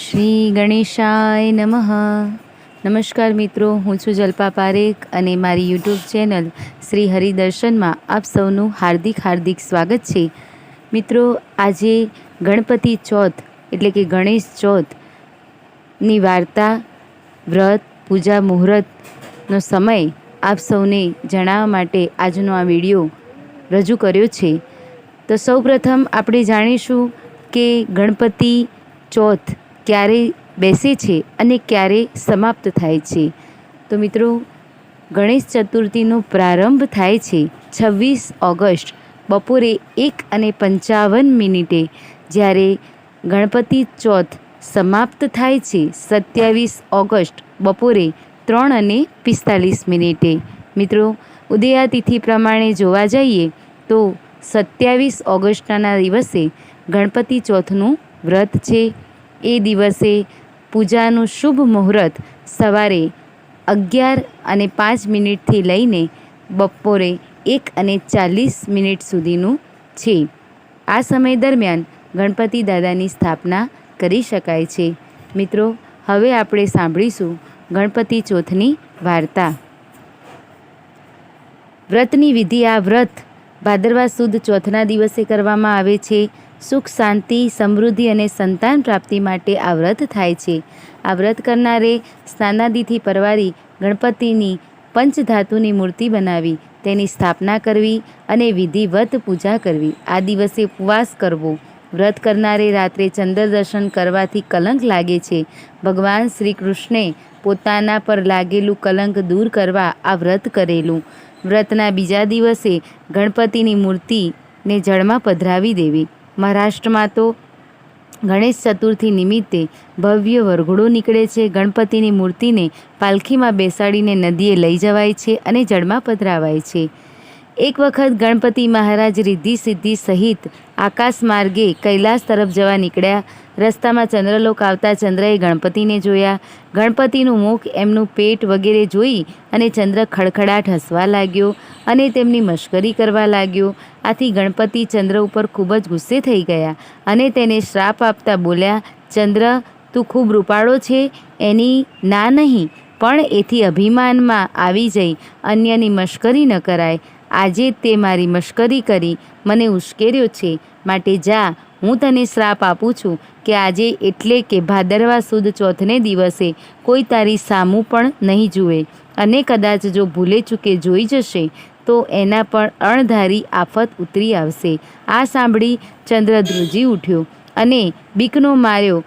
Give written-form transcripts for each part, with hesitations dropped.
શ્રી ગણેશાય નમઃ. નમસ્કાર મિત્રો, હું છું જલ્પા પારેખ અને મારી યુટ્યુબ ચેનલ શ્રી હરિદર્શનમાં આપ સૌનું હાર્દિક સ્વાગત છે. મિત્રો, આજે ગણપતિ ચોથ એટલે કે ગણેશ ચોથની વાર્તા, વ્રત, પૂજા, મુહૂર્તનો સમય આપ સૌને જણાવવા માટે આજનો આ વિડીયો રજૂ કર્યો છે. તો સૌપ્રથમ આપણે જાણીશું કે ગણપતિ ચોથ ક્યારે બેસે છે અને ક્યારે સમાપ્ત થાય છે. તો મિત્રો, ગણેશ ચતુર્થીનો પ્રારંભ થાય છે 26 ઓગસ્ટ બપોરે 1:55, જ્યારે ગણપતિ ચોથ સમાપ્ત થાય છે 27 ઓગસ્ટ બપોરે 3:45. મિત્રો, ઉદયાતિથિ પ્રમાણે જોવા જઈએ તો 27 ઓગસ્ટના દિવસે ગણપતિ ચોથનું વ્રત છે. એ દિવસે પૂજાનું શુભ મુહૂર્ત સવારે 11:05 લઈને બપોરે 1:40 સુધીનું છે. આ સમય દરમિયાન ગણપતિ દાદાની સ્થાપના કરી શકાય છે. મિત્રો, હવે આપણે સાંભળીશું ગણપતિ ચોથની વાર્તા. વ્રતની વિધિ. આ વ્રત ભાદરવા સુદ ચોથના દિવસે કરવામાં આવે છે. સુખ, શાંતિ, સમૃદ્ધિ અને સંતાન પ્રાપ્તિ માટે આ વ્રત થાય છે. આ વ્રત કરનારે સ્નાનાદિથી પરવારી ગણપતિની પંચધાતુની મૂર્તિ બનાવી તેની સ્થાપના કરવી અને વિધિવત પૂજા કરવી. આ દિવસે ઉપવાસ કરવો. વ્રત કરનારે રાત્રે ચંદ્ર દર્શન કરવાથી કલંક લાગે છે. ભગવાન શ્રી કૃષ્ણે પોતાના પર લાગેલું કલંક દૂર કરવા આ વ્રત કરેલું. વ્રતના બીજા દિવસે ગણપતિની મૂર્તિને જળમાં પધરાવી દેવી. મહારાષ્ટ્રમાં તો ગણેશ ચતુર્થી નિમિત્તે ભવ્ય વરઘોડો નીકળે છે. ગણપતિની મૂર્તિને પાલખીમાં બેસાડીને નદીએ લઈ જવાય છે અને જળમાં પધરાવાય છે. એક વખત ગણપતિ મહારાજ રિદ્ધિ સિદ્ધિ સહિત આકાશ માર્ગે કૈલાસ તરફ જવા નીકળ્યા. રસ્તામાં ચંદ્રલોક આવતા ચંદ્રએ ગણપતિને જોયા. ગણપતિનું મુખ, એમનું પેટ વગેરે જોઈ અને ચંદ્ર ખડખડાટ હસવા લાગ્યો અને તેમની મશ્કરી કરવા લાગ્યો. આથી ગણપતિ ચંદ્ર ઉપર ખૂબ જ ગુસ્સે થઈ ગયા અને તેને શ્રાપ આપતા બોલ્યા, ચંદ્ર, તું ખૂબ રૂપાળો છે, એની ના નહીં, પણ એથી અભિમાનમાં આવી જઈ અન્યની મશ્કરી ન કરાય. આજે તે મારી મશ્કરી કરી મને ઉશ્કેર્યો છે, માટે જા, હું તને શ્રાપ આપું છું કે આજે એટલે કે ભાદરવા સુદ ચોથને દિવસે કોઈ તારી સામું પણ નહીં જુએ અને કદાચ જો ભૂલે ચૂકે જોઈ જશે તો એના પર અણધારી આફત ઉતરી આવશે. આ સાંભળી ચંદ્ર ધ્રુજી ઉઠ્યો અને બીકનો માર્યો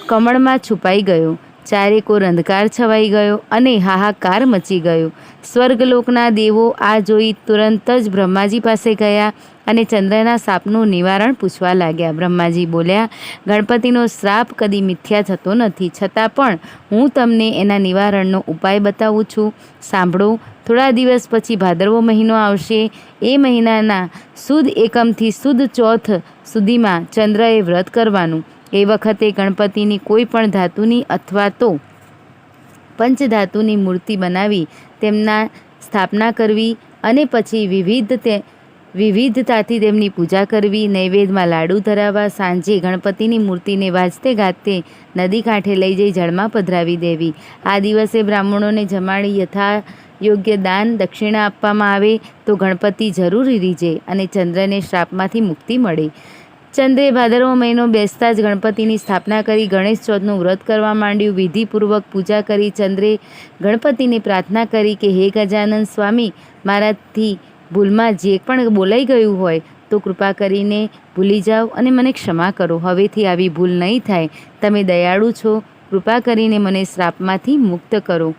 કમળમાં છુપાઈ ગયો. ચારેકોર અંધકાર છવાઈ ગયો અને હાહાકાર મચી ગયો. સ્વર્ગલોકના દેવો આ જોઈ તુરંત જ બ્રહ્માજી પાસે ગયા અને ચંદ્રના શાપનું નિવારણ પૂછવા લાગ્યા. બ્રહ્માજી બોલ્યા, ગણપતિનો શ્રાપ કદી મિથ્યા થતો નથી, છતાં પણ હું તમને એના નિવારણનો ઉપાય બતાવું છું. સાંભળો. થોડા દિવસ પછી ભાદરવો મહિનો આવશે. એ મહિનાના સુદ એકમથી સુદ ચોથ સુધીમાં ચંદ્રએ વ્રત કરવાનું. એ વખતે ગણપતિની કોઈ પણ ધાતુની અથવા તો પંચધાતુની મૂર્તિ બનાવી તેમના સ્થાપના કરવી અને પછી વિવિધતાથી તેમની પૂજા કરવી. નૈવેદ્યમાં લાડુ ધરાવવા. સાંજે ગણપતિની મૂર્તિને વાજતે ગાજતે નદી કાંઠે લઈ જઈ જળમાં પધરાવી દેવી. આ દિવસે બ્રાહ્મણોને જમાડી યથા યોગ્ય દાન દક્ષિણા આપવામાં આવે તો ગણપતિ જરૂર રીઝે અને ચંદ્રને શ્રાપમાંથી મુક્તિ મળે. ચંદ્રે ભાદરવો મહિનો બેસતા જ ગણપતિની સ્થાપના કરી ગણેશ ચોથનું વ્રત કરવા માંડ્યું. વિધિપૂર્વક પૂજા કરી ચંદ્રે ગણપતિને પ્રાર્થના કરી કે હે ગજાનન સ્વામી, મારાથી ભૂલમાં જે પણ બોલાઈ ગયું હોય તો કૃપા કરીને ભૂલી જાઓ અને મને ક્ષમા કરો. હવેથી આવી ભૂલ નહીં થાય. તમે દયાળુ છો, કૃપા કરીને મને શ્રાપમાંથી મુક્ત કરો.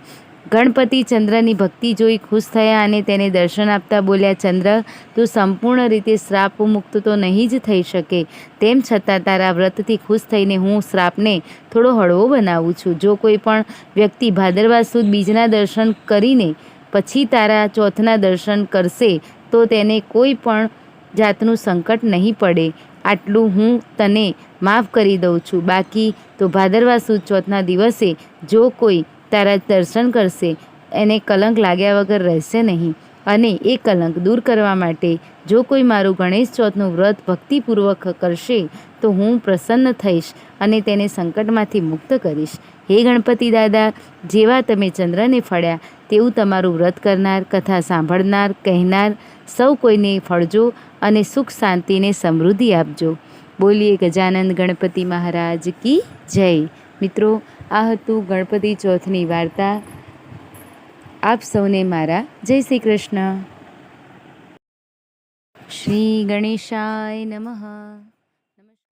ગણપતિ ચંદ્રની ભક્તિ જોઈ ખુશ થયા અને તેને દર્શન આપતા બોલ્યા, ચંદ્ર, તું સંપૂર્ણ રીતે શ્રાપ મુક્ત તો નહીં જ થઈ શકે, તેમ છતાં તારા વ્રતથી ખુશ થઈને હું શ્રાપને થોડો હળવો બનાવું છું. જો કોઈ પણ વ્યક્તિ ભાદરવા સુદ બીજના દર્શન કરીને પછી તારા ચોથના દર્શન કરશે તો તેને કોઈ પણ જાતનું સંકટ નહીં પડે. આટલું હું તને માફ કરી દઉં છું. બાકી તો ભાદરવા સુદ ચોથના દિવસે જો કોઈ તારા દર્શન કરશે એને કલંક લાગ્યા વગર રહેશે નહીં અને એ કલંક દૂર કરવા માટે જો કોઈ મારું ગણેશ ચોથનું વ્રત ભક્તિપૂર્વક કરશે તો હું પ્રસન્ન થઈશ અને તેને સંકટમાંથી મુક્ત કરીશ. હે ગણપતિ દાદા, જેવા તમે ચંદ્રને ફળ્યા તેવું તમારું વ્રત કરનાર, કથા સાંભળનાર, કહેનાર સૌ કોઈને ફળજો અને સુખ શાંતિને સમૃદ્ધિ આપજો. બોલીએ ગજાનંદ ગણપતિ મહારાજ કી જય. મિત્રો, આ હતું ગણપતિ ચોથની વાર્તા. આપ સૌને મારા જય શ્રી કૃષ્ણ. શ્રી ગણેશાય નમઃ.